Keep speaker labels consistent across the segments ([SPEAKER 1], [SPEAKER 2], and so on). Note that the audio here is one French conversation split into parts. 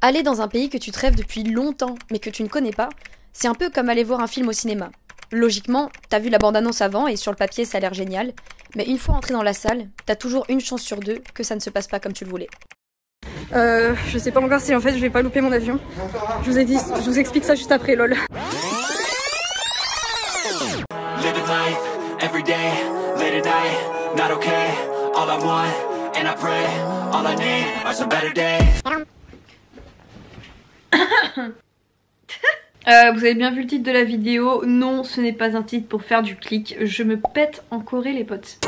[SPEAKER 1] Aller dans un pays que tu te rêves depuis longtemps, mais que tu ne connais pas, c'est un peu comme aller voir un film au cinéma. Logiquement, t'as vu la bande-annonce avant et sur le papier ça a l'air génial, mais une fois entré dans la salle, t'as toujours une chance sur deux que ça ne se passe pas comme tu le voulais.
[SPEAKER 2] Je sais pas encore si en fait je vais pas louper mon avion. Je vous explique ça juste après, lol. Vous avez bien vu le titre de la vidéo. Non, ce n'est pas un titre pour faire du clic. Je me pète en Corée, les potes.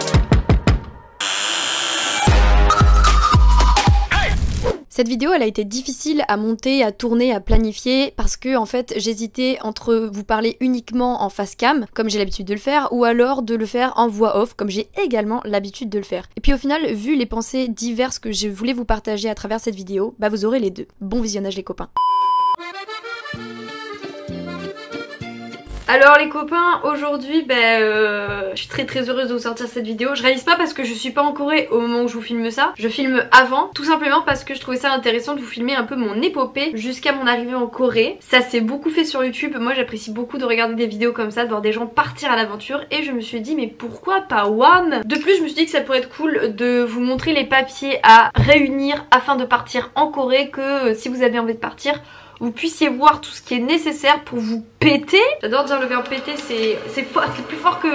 [SPEAKER 1] Cette vidéo, elle a été difficile à monter, à tourner, à planifier parce que en fait, j'hésitais entre vous parler uniquement en face cam, comme j'ai l'habitude de le faire, ou alors de le faire en voix off, comme j'ai également l'habitude de le faire. Et puis au final, vu les pensées diverses que je voulais vous partager à travers cette vidéo, bah vous aurez les deux. Bon visionnage les copains.
[SPEAKER 2] Alors les copains, aujourd'hui je suis très heureuse de vous sortir cette vidéo. Je réalise pas parce que je suis pas en Corée au moment où je vous filme ça. Je filme avant, tout simplement parce que je trouvais ça intéressant de vous filmer un peu mon épopée jusqu'à mon arrivée en Corée. Ça s'est beaucoup fait sur YouTube, moi j'apprécie beaucoup de regarder des vidéos comme ça, de voir des gens partir à l'aventure. Et je me suis dit mais pourquoi pas one? De plus je me suis dit que ça pourrait être cool de vous montrer les papiers à réunir afin de partir en Corée, que si vous avez envie de partir, vous puissiez voir tout ce qui est nécessaire pour vous péter. J'adore dire le verbe péter, c'est plus fort que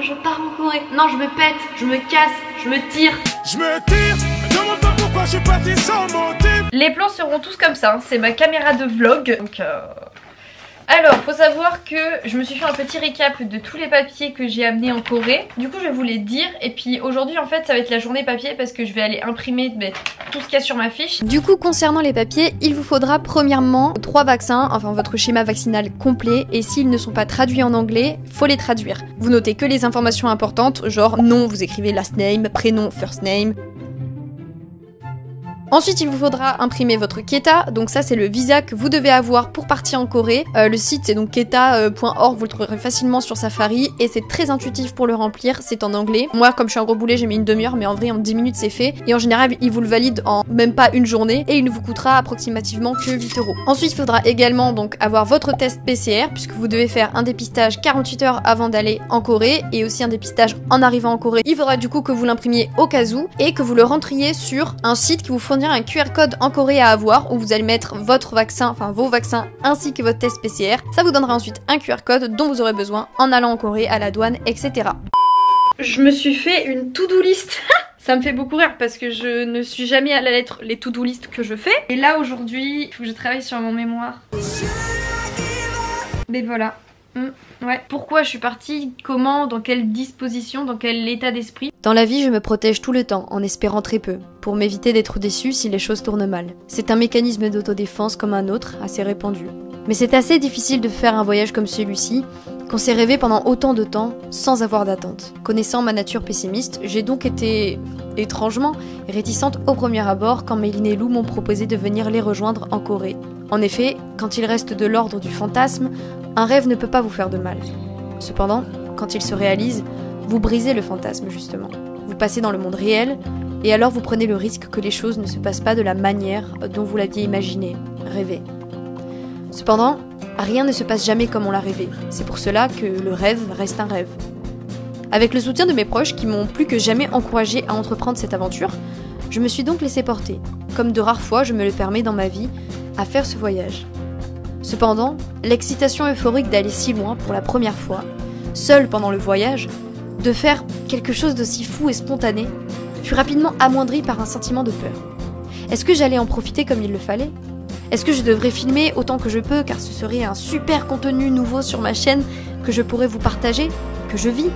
[SPEAKER 2] je pars en Corée. Non, je me pète, je me casse, je me tire. Je me tire, me demande pas pourquoi je suis partie sans motif. Les plans seront tous comme ça, hein. C'est ma caméra de vlog. Donc alors, faut savoir que je me suis fait un petit récap de tous les papiers que j'ai amenés en Corée. Du coup, je vais vous les dire. Et puis aujourd'hui, en fait, ça va être la journée papier parce que je vais aller imprimer tout ce qu'il y a sur ma fiche.
[SPEAKER 1] Du coup, concernant les papiers, il vous faudra premièrement 3 vaccins, enfin votre schéma vaccinal complet. Et s'ils ne sont pas traduits en anglais, faut les traduire. Vous notez que les informations importantes, genre nom, vous écrivez last name, prénom, first name. Ensuite, il vous faudra imprimer votre KETA, donc ça c'est le visa que vous devez avoir pour partir en Corée. Le site c'est donc keta.org, vous le trouverez facilement sur Safari et c'est très intuitif pour le remplir, c'est en anglais. Moi comme je suis un gros boulet j'ai mis une demi-heure mais en vrai en 10 minutes c'est fait. Et en général il vous le valide en même pas une journée et il ne vous coûtera approximativement que 8 €. Ensuite il faudra également donc avoir votre test PCR puisque vous devez faire un dépistage 48 heures avant d'aller en Corée et aussi un dépistage en arrivant en Corée. Il faudra du coup que vous l'imprimiez au cas où et que vous le rentriez sur un site qui vous fournira un QR code en Corée à avoir où vous allez mettre votre vaccin, enfin vos vaccins ainsi que votre test PCR. Ça vous donnera ensuite un QR code dont vous aurez besoin en allant en Corée, à la douane, etc.
[SPEAKER 2] Je me suis fait une to-do list. Ça me fait beaucoup rire parce que je ne suis jamais à la lettre les to-do list que je fais. Et là aujourd'hui, il faut que je travaille sur mon mémoire. Mais voilà. Ouais. Pourquoi je suis partie, comment, dans quelle disposition, dans quel état d'esprit.
[SPEAKER 1] Dans la vie, je me protège tout le temps, en espérant très peu, pour m'éviter d'être déçue si les choses tournent mal. C'est un mécanisme d'autodéfense comme un autre, assez répandu. Mais c'est assez difficile de faire un voyage comme celui-ci, qu'on s'est rêvé pendant autant de temps, sans avoir d'attente. Connaissant ma nature pessimiste, j'ai donc été, étrangement, réticente au premier abord quand Méline et Lou m'ont proposé de venir les rejoindre en Corée. En effet, quand il reste de l'ordre du fantasme, un rêve ne peut pas vous faire de mal. Cependant, quand il se réalise, vous brisez le fantasme justement. Vous passez dans le monde réel, et alors vous prenez le risque que les choses ne se passent pas de la manière dont vous l'aviez imaginé, rêvé. Cependant, rien ne se passe jamais comme on l'a rêvé. C'est pour cela que le rêve reste un rêve. Avec le soutien de mes proches qui m'ont plus que jamais encouragé à entreprendre cette aventure, je me suis donc laissée porter, comme de rares fois je me le permets dans ma vie, à faire ce voyage. Cependant, l'excitation euphorique d'aller si loin pour la première fois, seule pendant le voyage, de faire quelque chose d'aussi fou et spontané, fut rapidement amoindrie par un sentiment de peur. Est-ce que j'allais en profiter comme il le fallait ? Est-ce que je devrais filmer autant que je peux car ce serait un super contenu nouveau sur ma chaîne que je pourrais vous partager, que je vis ?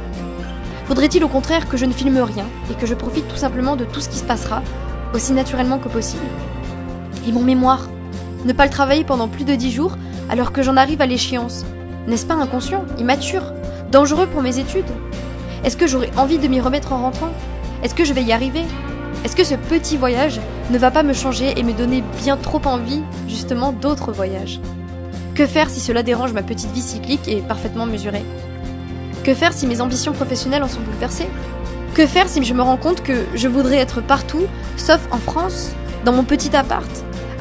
[SPEAKER 1] Faudrait-il au contraire que je ne filme rien et que je profite tout simplement de tout ce qui se passera, aussi naturellement que possible ? Et mon mémoire ? Ne pas le travailler pendant plus de 10 jours alors que j'en arrive à l'échéance. N'est-ce pas inconscient, immature, dangereux pour mes études ? Est-ce que j'aurai envie de m'y remettre en rentrant ? Est-ce que je vais y arriver ? Est-ce que ce petit voyage ne va pas me changer et me donner bien trop envie, justement, d'autres voyages ? Que faire si cela dérange ma petite vie cyclique et parfaitement mesurée ? Que faire si mes ambitions professionnelles en sont bouleversées ? Que faire si je me rends compte que je voudrais être partout, sauf en France, dans mon petit appart ?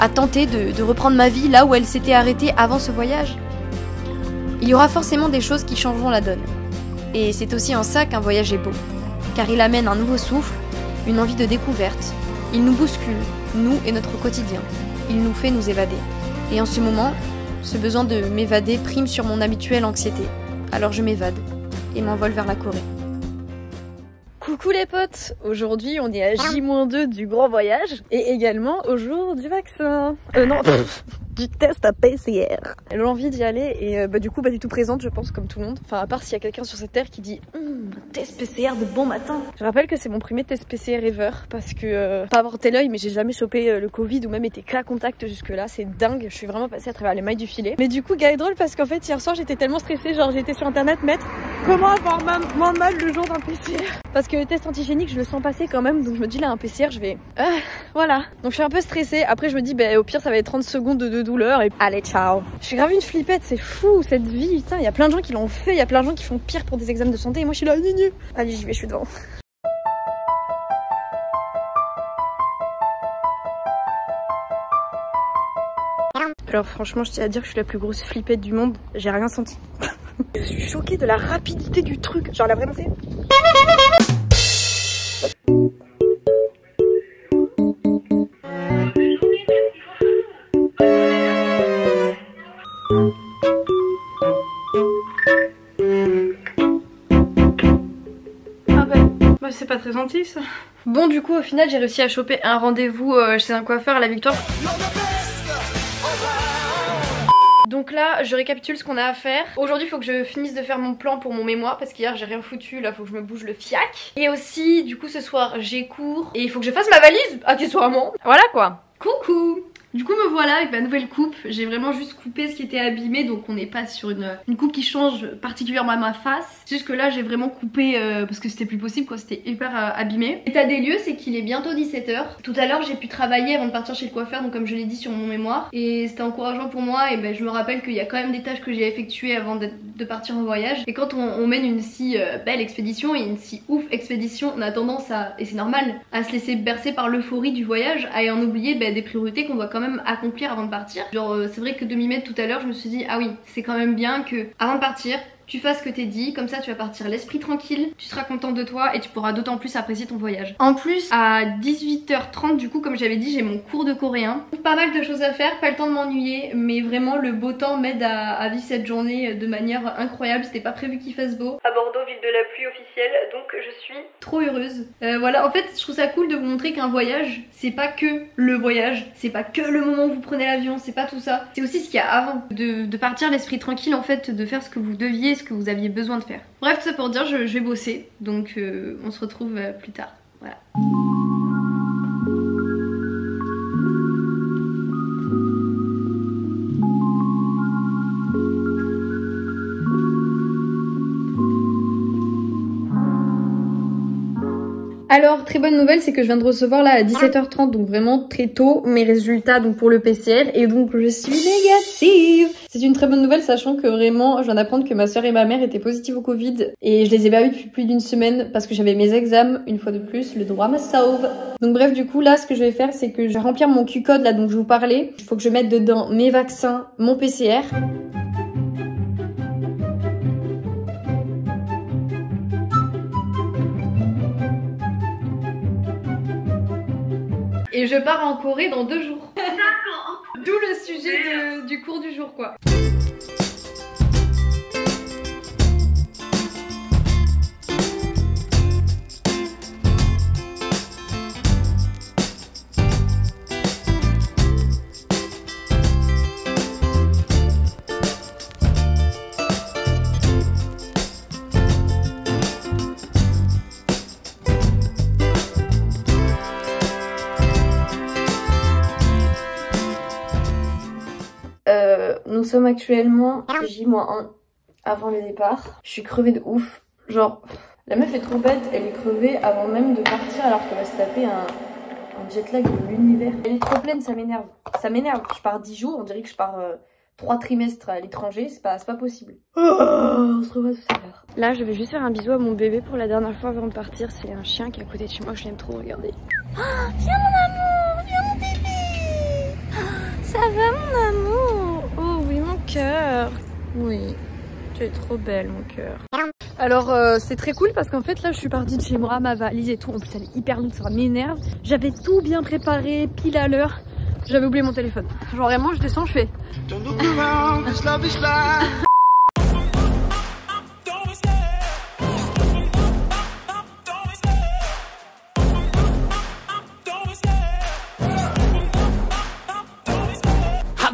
[SPEAKER 1] à tenter de reprendre ma vie là où elle s'était arrêtée avant ce voyage? Il y aura forcément des choses qui changeront la donne. Et c'est aussi en ça qu'un voyage est beau, car il amène un nouveau souffle, une envie de découverte. Il nous bouscule, nous et notre quotidien. Il nous fait nous évader. Et en ce moment, ce besoin de m'évader prime sur mon habituelle anxiété. Alors je m'évade et m'envole vers la Corée.
[SPEAKER 3] Coucou les potes, aujourd'hui on est à J-2 du grand voyage et également au jour du vaccin. Non, du test à PCR. Elle a envie d'y aller et du coup t'es tout présente je pense comme tout le monde. Enfin à part s'il y a quelqu'un sur cette terre qui dit test PCR de bon matin. Je rappelle que c'est mon premier test PCR ever parce que pas avorté l'œil mais j'ai jamais chopé le Covid ou même été cas contact jusque là, c'est dingue. Je suis vraiment passée à travers les mailles du filet. Mais du coup gars est drôle parce qu'en fait hier soir j'étais tellement stressée, genre j'étais sur internet mettre comment avoir moins mal le jour d'un PCR. Parce que le test antigénique je le sens passer quand même donc je me dis là un PCR je vais voilà. Donc je suis un peu stressée, après je me dis au pire ça va être 30 secondes de douleur et allez ciao. Je suis grave une flippette, c'est fou cette vie, putain il y a plein de gens qui l'ont fait, il y a plein de gens qui font pire pour des examens de santé et moi je suis là gnu. Allez j'y vais, je suis devant. Alors franchement je tiens à dire que je suis la plus grosse flippette du monde, j'ai rien senti. Je suis choquée de la rapidité du truc, genre elle a vraiment fait...
[SPEAKER 2] C'est pas très gentil ça. Bon du coup au final j'ai réussi à choper un rendez-vous chez un coiffeur à la Victoire. Donc là je récapitule ce qu'on a à faire. Aujourd'hui il faut que je finisse de faire mon plan pour mon mémoire parce qu'hier j'ai rien foutu, là faut que je me bouge le fiac. Et aussi du coup ce soir j'ai cours et il faut que je fasse ma valise accessoirement. Voilà quoi. Coucou. Du coup me voilà avec ma nouvelle coupe, j'ai vraiment juste coupé ce qui était abîmé donc on n'est pas sur une coupe qui change particulièrement à ma face. C'est juste que là j'ai vraiment coupé parce que c'était plus possible quoi, c'était hyper abîmé. L'état des lieux c'est qu'il est bientôt 17 h. Tout à l'heure j'ai pu travailler avant de partir chez le coiffeur donc comme je l'ai dit sur mon mémoire et c'était encourageant pour moi et je me rappelle qu'il y a quand même des tâches que j'ai effectuées avant de partir en voyage. Et quand on mène une si belle expédition et une si ouf expédition on a tendance à, et c'est normal, à se laisser bercer par l'euphorie du voyage et en oublier des priorités qu'on doit quand même accomplir avant de partir. Genre c'est vrai que de m'y mettre tout à l'heure je me suis dit ah oui c'est quand même bien que avant de partir tu fasses ce que t'es dit, comme ça tu vas partir l'esprit tranquille, tu seras contente de toi et tu pourras d'autant plus apprécier ton voyage. En plus à 18h30 du coup comme j'avais dit j'ai mon cours de coréen. Pas mal de choses à faire, pas le temps de m'ennuyer mais vraiment le beau temps m'aide à vivre cette journée de manière incroyable. C'était pas prévu qu'il fasse beau. À Bordeaux, ville de la pluie officielle, donc je suis trop heureuse. Voilà en fait je trouve ça cool de vous montrer qu'un voyage c'est pas que le voyage, c'est pas que le moment où vous prenez l'avion, c'est pas tout ça. C'est aussi ce qu'il y a avant, de partir l'esprit tranquille en fait, de faire ce que vous deviez, ce que vous aviez besoin de faire. Bref, tout ça pour dire je vais bosser, donc on se retrouve plus tard. Voilà. Alors très bonne nouvelle c'est que je viens de recevoir là à 17h30 donc vraiment très tôt mes résultats donc pour le PCR et donc je suis négative. C'est une très bonne nouvelle sachant que vraiment je viens d'apprendre que ma soeur et ma mère étaient positives au Covid et je les ai pas vus depuis plus d'une semaine parce que j'avais mes examens. Une fois de plus le droit me sauve. Donc bref du coup là ce que je vais faire c'est que je vais remplir mon Q-code là dont je vous parlais. Il faut que je mette dedans mes vaccins, mon PCR. Et je pars en Corée dans 2 jours. D'où le sujet du cours du jour quoi. Nous sommes actuellement J-1 avant le départ. Je suis crevée de ouf. Genre, la meuf est trop bête, elle est crevée avant même de partir alors qu'elle va se taper un jet lag de l'univers. Elle est trop pleine, ça m'énerve. Ça m'énerve. Je pars 10 jours, on dirait que je pars 3 trimestres à l'étranger, c'est pas possible. On se revoit tout à l'heure. Là, je vais juste faire un bisou à mon bébé pour la dernière fois avant de partir. C'est un chien qui est à côté de chez moi, je l'aime trop, regardez. Oh, viens mon amour, viens mon bébé.
[SPEAKER 3] Ça va mon amour? Oh oui mon cœur. Oui, tu es trop belle mon cœur. Alors c'est très cool parce qu'en fait là je suis partie de chez moi, ma valise et tout. En plus elle est hyper lourde, ça m'énerve. J'avais tout bien préparé, pile à l'heure. J'avais oublié mon téléphone. Genre vraiment je descends, je fais...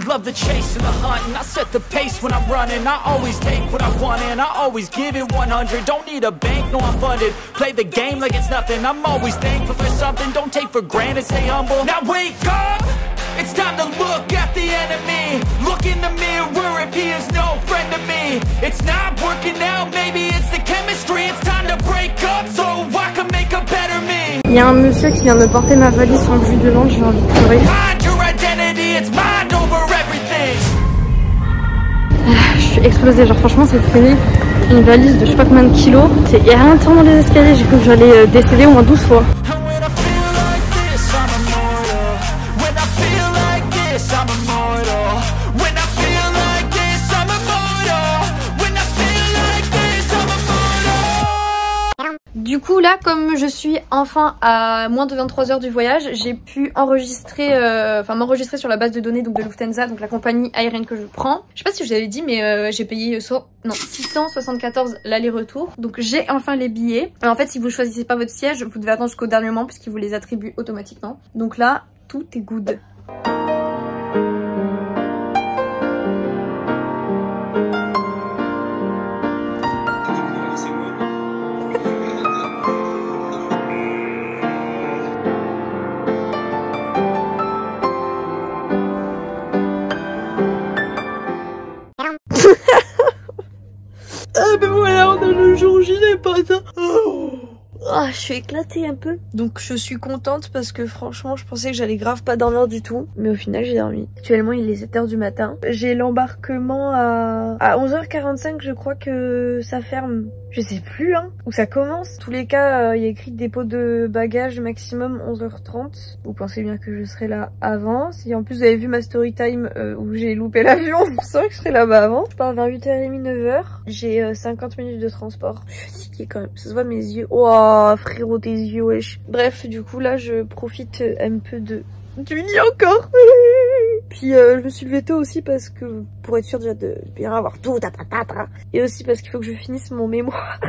[SPEAKER 4] Love the chase and the hunt, and I set the pace when I'm running. I always take what I want and I always give it 100. Don't need a bank, no I'm funded. Play the game like it's nothing. I'm always thankful for something. Don't take for granted, stay humble. Now wake up, it's time to look at the enemy. Look in the mirror if he is no friend to me. It's not working out, maybe it's the chemistry. It's time to break up so I can make a better me.
[SPEAKER 3] Il y a un monsieur qui vient de porter ma valise sans que je lui demande, j'ai envie de pleurer.
[SPEAKER 4] Find your identity, it's mind over everything.
[SPEAKER 3] Je suis explosée, genre franchement c'est traîné une valise de je sais pas combien de kilos. Il y a rien de temps dans les escaliers, j'ai cru que j'allais décéder au moins 12 fois.
[SPEAKER 1] Du coup là, comme je suis enfin à moins de 23 heures du voyage, j'ai pu enregistrer, m'enregistrer sur la base de données donc de Lufthansa, donc la compagnie aérienne que je prends. Je sais pas si je vous avais dit, mais j'ai payé 674 l'aller-retour. Donc j'ai enfin les billets. Alors, en fait, si vous choisissez pas votre siège, vous devez attendre jusqu'au dernier moment puisqu'ils vous les attribuent automatiquement. Donc là, tout est good.
[SPEAKER 3] Ah ben voilà, on a le jour J les potes. Ah, je suis éclatée un peu. Donc je suis contente parce que franchement je pensais que j'allais grave pas dormir du tout. Mais au final j'ai dormi. Actuellement il est 7 h du matin. J'ai l'embarquement à 11 h 45, je crois que ça ferme. Je sais plus hein, où ça commence. En tous les cas, il y a écrit dépôt de bagages maximum 11 h 30. Vous pensez bien que je serai là avant. Si en plus vous avez vu ma story time où j'ai loupé l'avion, vous savez que je serai là-bas avant. Je pars vers 8h30, 9h. J'ai 50 minutes de transport. Je suis fatiguée quand même, ça se voit mes yeux. Oh frérot tes yeux wesh. Bref, du coup là je profite un peu du lit encore. Puis je me suis levée tôt aussi parce que pour être sûre déjà de bien avoir tout, et aussi parce qu'il faut que je finisse mon mémoire.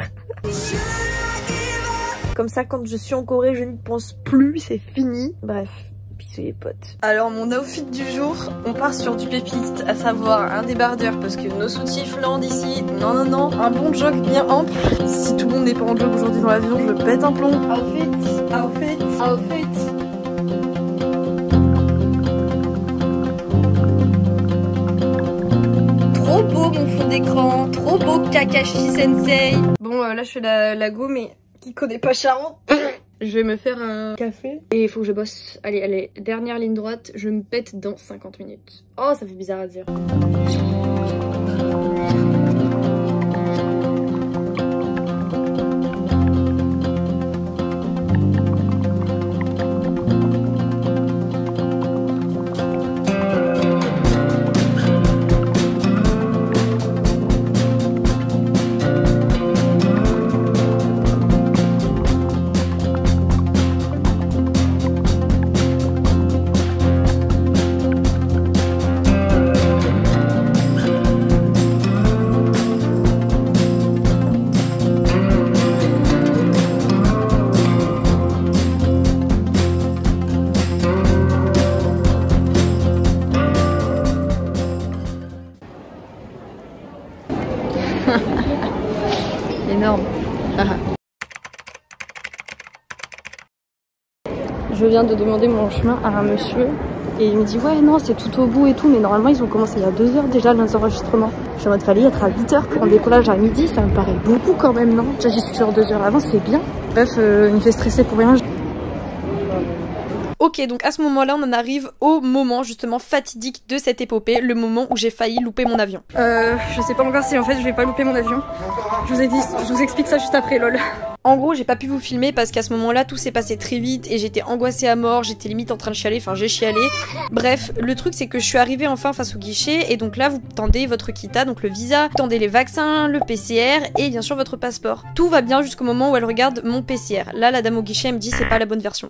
[SPEAKER 3] Comme ça quand je suis en Corée je n'y pense plus, c'est fini. Bref, bisous les potes. Alors mon outfit du jour, on part sur du pépite, à savoir un débardeur parce que nos soutifs landent ici. Non, un bon jog bien ample. Si tout le monde n'est pas en jog aujourd'hui dans l'avion, je pète un plomb. Outfit. Trop beau mon fond d'écran, trop beau Kakashi Sensei. Bon là je fais la go mais qui connaît pas Charente. Je vais me faire un café et il faut que je bosse. Allez, dernière ligne droite, je me pète dans 50 minutes. Oh ça fait bizarre à dire. Énorme. Je viens de demander mon chemin à un monsieur et il me dit ouais non c'est tout au bout et tout, mais normalement ils ont commencé il y a 2 h déjà les enregistrements. Je suis en mode fallait être à 8 h pour un décollage à midi, ça me paraît beaucoup quand même non? Déjà j'y suis sur 2 h avant, c'est bien. Bref, il me fait stresser pour rien. Ok, donc à ce moment-là, on en arrive au moment justement fatidique de cette épopée, le moment où j'ai failli louper mon avion. Je sais pas encore si en fait je vais pas louper mon avion. Je vous explique ça juste après, lol. En gros, j'ai pas pu vous filmer parce qu'à ce moment-là, tout s'est passé très vite et j'étais angoissée à mort, j'étais limite en train de chialer, enfin j'ai chialé. Bref, le truc c'est que je suis arrivée enfin face au guichet et donc là vous tendez votre kita, donc le visa, vous tendez les vaccins, le PCR et bien sûr votre passeport. Tout va bien jusqu'au moment où elle regarde mon PCR. Là, la dame au guichet elle me dit c'est pas la bonne version.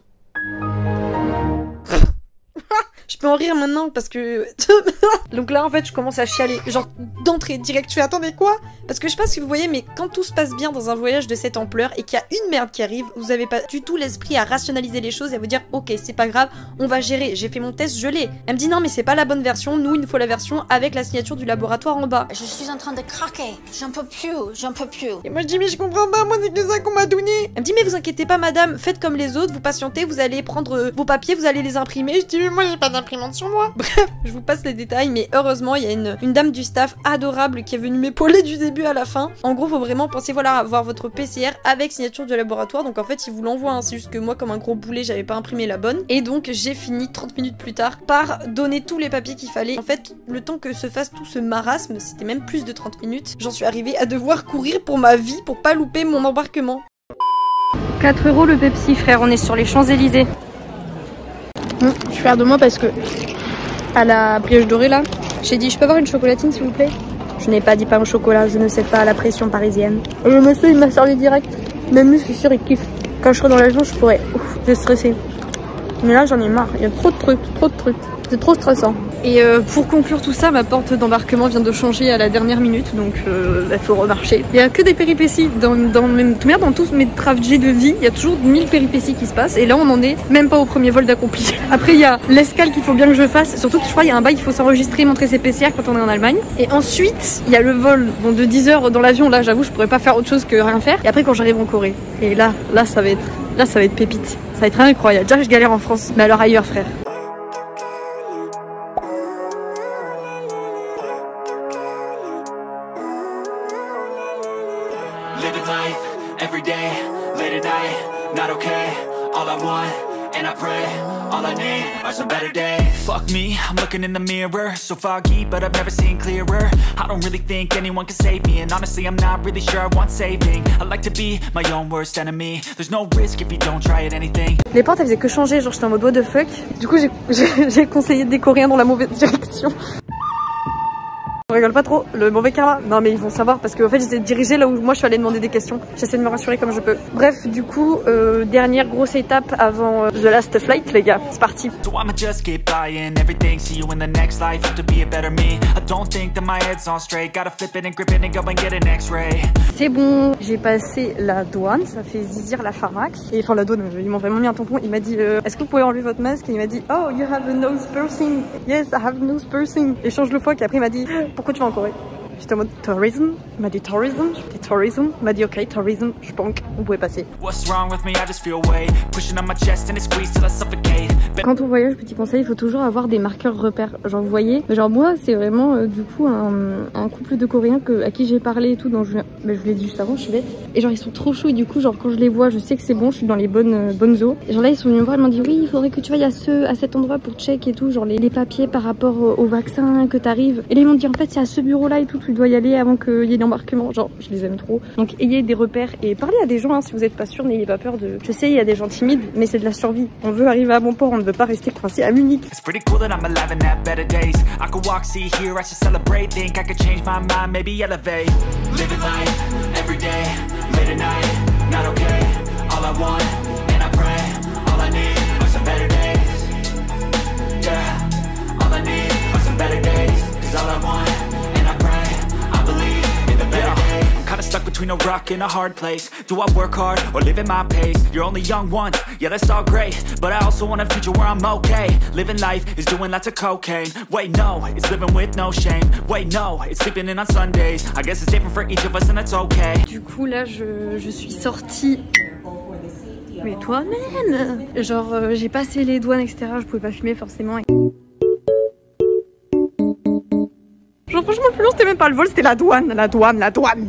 [SPEAKER 3] Je peux en rire maintenant parce que... Donc là en fait je commence à chialer, genre d'entrée direct, je fais attendez quoi? Parce que je sais pas si vous voyez mais quand tout se passe bien dans un voyage de cette ampleur et qu'il y a une merde qui arrive, vous avez pas du tout l'esprit à rationaliser les choses et à vous dire ok c'est pas grave, on va gérer, j'ai fait mon test, je l'ai. Elle me dit non mais c'est pas la bonne version, nous il nous faut la version avec la signature du laboratoire en bas.
[SPEAKER 5] Je suis en train de craquer, j'en peux plus.
[SPEAKER 3] Et moi je dis mais je comprends pas, moi c'est que ça qu'on m'a donné. Elle me dit mais vous inquiétez pas madame, faites comme les autres, vous patientez, vous allez prendre vos papiers, vous allez les imprimer. Je dis mais moi j'ai pas d'imprimante sur moi. Bref, je vous passe les détails, mais heureusement il y a une dame du staff adorable qui est venue m'épauler du début à la fin. En gros faut vraiment penser voilà à avoir votre PCR avec signature du laboratoire, donc en fait il vous l'envoie, hein. C'est juste que moi comme un gros boulet j'avais pas imprimé la bonne. Et donc j'ai fini 30 minutes plus tard par donner tous les papiers qu'il fallait. En fait le temps que se fasse tout ce marasme, c'était même plus de 30 minutes, j'en suis arrivée à devoir courir pour ma vie pour pas louper mon embarquement.
[SPEAKER 1] 4 € le Pepsi frère, on est sur les Champs-Élysées.
[SPEAKER 3] Je suis fière de moi parce que à la brioche dorée là, j'ai dit je peux avoir une chocolatine s'il vous plaît. Je n'ai pas dit pain au chocolat, je ne sais pas la pression parisienne. Et le monsieur il m'a servi direct. Même lui je suis sûre il kiffe. Quand je serai dans l'avion je pourrais je stresser. Mais là j'en ai marre, il y a trop de trucs. C'est trop stressant. Et pour conclure tout ça, ma porte d'embarquement vient de changer à la dernière minute, donc il faut remarcher. Il n'y a que des péripéties dans tous mes trajets de vie, il y a toujours 1000 péripéties qui se passent, et là on en est même pas au premier vol d'accompli. Après il y a l'escale qu'il faut bien que je fasse, surtout que je crois qu'il y a un bail, il faut s'enregistrer, montrer ses PCR quand on est en Allemagne. Et ensuite il y a le vol de 10 heures dans l'avion, là j'avoue je pourrais pas faire autre chose que rien faire. Et après quand j'arrive en Corée, et là ça va être pépite, ça va être incroyable. Déjà je galère en France, mais alors ailleurs frère.
[SPEAKER 4] Living life, every day, late at night, not okay. All I want, and I pray, all I need are some better days. Fuck me, I'm looking in the mirror, so foggy, but I've never seen clearer. I don't really think anyone can save me, and honestly I'm not really sure I want saving. I like to be my own worst enemy. There's no risk if you don't try at anything.
[SPEAKER 3] Les portes elles faisaient que changer, genre j'étais en mode what the fuck. Du coup j'ai conseillé des Coréens dans la mauvaise direction. On rigole pas trop, le mauvais karma. Non mais ils vont savoir parce qu'en fait j'étais dirigée là où moi je suis allée demander des questions. J'essaie de me rassurer comme je peux. Bref, du coup, dernière grosse étape avant the last flight les gars. C'est parti.
[SPEAKER 4] So I'ma just keep buying everything, see you in the next life, have to be a better me. I don't think that my head's on straight, gotta flip it and grip it and go and get an x-ray.
[SPEAKER 3] C'est bon, j'ai passé la douane, ça fait zizir la pharmax. Et enfin la douane, ils m'ont vraiment mis un tampon, il m'a dit est-ce que vous pouvez enlever votre masque? Et il m'a dit oh you have a nose piercing. Yes I have a nose piercing. Et change le fois qu'après il m'a dit pourquoi tu vas en Corée? J'étais en mode tourism, il m'a dit tourism, j'ai dit tourism, il m'a dit ok tourism, je pense vous pouvez passer.
[SPEAKER 4] What's wrong with me? I just feel weight pushing on my chest and it squeezes till I suffocate.
[SPEAKER 3] Quand on voyage, petit conseil, il faut toujours avoir des marqueurs repères. Genre vous voyez, genre moi c'est vraiment du coup un couple de Coréens à qui j'ai parlé et tout, dont je vous l'ai dit juste avant, je suis bête. Et genre ils sont trop chauds et du coup genre quand je les vois, je sais que c'est bon, je suis dans les bonnes eaux. Et genre là ils sont venus me voir, ils m'ont dit oui il faudrait que tu ailles à cet endroit pour check et tout, genre les papiers par rapport au vaccin que t'arrives. Et là ils m'ont dit en fait c'est à ce bureau là et tout, tu dois y aller avant qu'il y ait l'embarquement. Genre je les aime trop. Donc ayez des repères et parlez à des gens hein, si vous n'êtes pas sûr, n'ayez pas peur de... Je sais il y a des gens timides mais c'est de la survie. On veut arriver à bon port, on ne veut pas rester coincé à Munich.
[SPEAKER 4] It's pretty cool that I'm alive and have better days. I could walk, see, hear, I should celebrate. Think I could change my mind, maybe elevate. Living life, every day, late at night, not okay. All I want, and I pray, all I need are some better days. Yeah, all I need are some better days. Cause all I want, and I pray, I believe in the better days. I'm kinda stuck between a rock and a hard place. Do I work hard or live at my pace? You're only young once, yeah that's all great, but I also want a future where I'm okay. Living life is doing lots of cocaine. Wait no, it's living with no shame. Wait no, it's sleeping in on Sundays. I guess it's different for each of us and that's okay.
[SPEAKER 3] Du coup là je suis sortie. Mais toi-même. Genre j'ai passé les douanes etc, je pouvais pas filmer forcément. Genre franchement le plus long c'était même pas le vol, c'était la douane.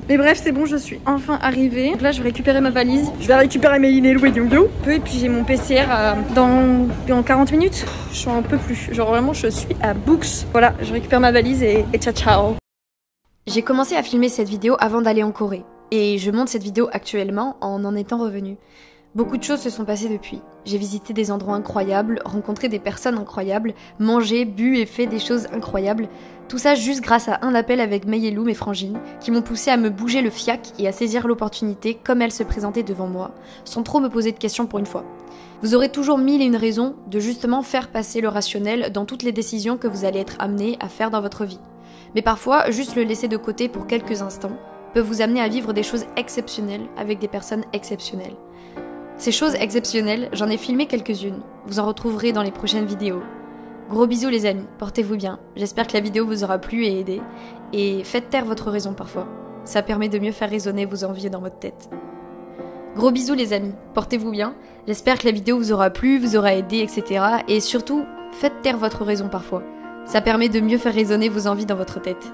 [SPEAKER 3] Mais bref c'est bon, je suis enfin arrivée. Donc là je vais récupérer ma valise, je vais récupérer mes Inélo et Yum-Yo. Et puis j'ai mon PCR dans 40 minutes. Je suis un peu plus, genre vraiment je suis à Books. Voilà, je récupère ma valise et ciao ciao.
[SPEAKER 1] J'ai commencé à filmer cette vidéo avant d'aller en Corée. Et je monte cette vidéo actuellement en étant revenue. Beaucoup de choses se sont passées depuis. J'ai visité des endroits incroyables, rencontré des personnes incroyables, mangé, bu et fait des choses incroyables. Tout ça juste grâce à un appel avec Mayelou, mes frangines, qui m'ont poussé à me bouger le fiac et à saisir l'opportunité comme elle se présentait devant moi, sans trop me poser de questions pour une fois. Vous aurez toujours 1001 raisons de justement faire passer le rationnel dans toutes les décisions que vous allez être amené à faire dans votre vie. Mais parfois, juste le laisser de côté pour quelques instants peut vous amener à vivre des choses exceptionnelles avec des personnes exceptionnelles. Ces choses exceptionnelles, j'en ai filmé quelques-unes. Vous en retrouverez dans les prochaines vidéos. Gros bisous les amis, portez-vous bien. J'espère que la vidéo vous aura plu et aidé. Et faites taire votre raison parfois. Ça permet de mieux faire résonner vos envies dans votre tête. Gros bisous les amis, portez-vous bien. J'espère que la vidéo vous aura plu, vous aura aidé, etc. Et surtout, faites taire votre raison parfois. Ça permet de mieux faire résonner vos envies dans votre tête.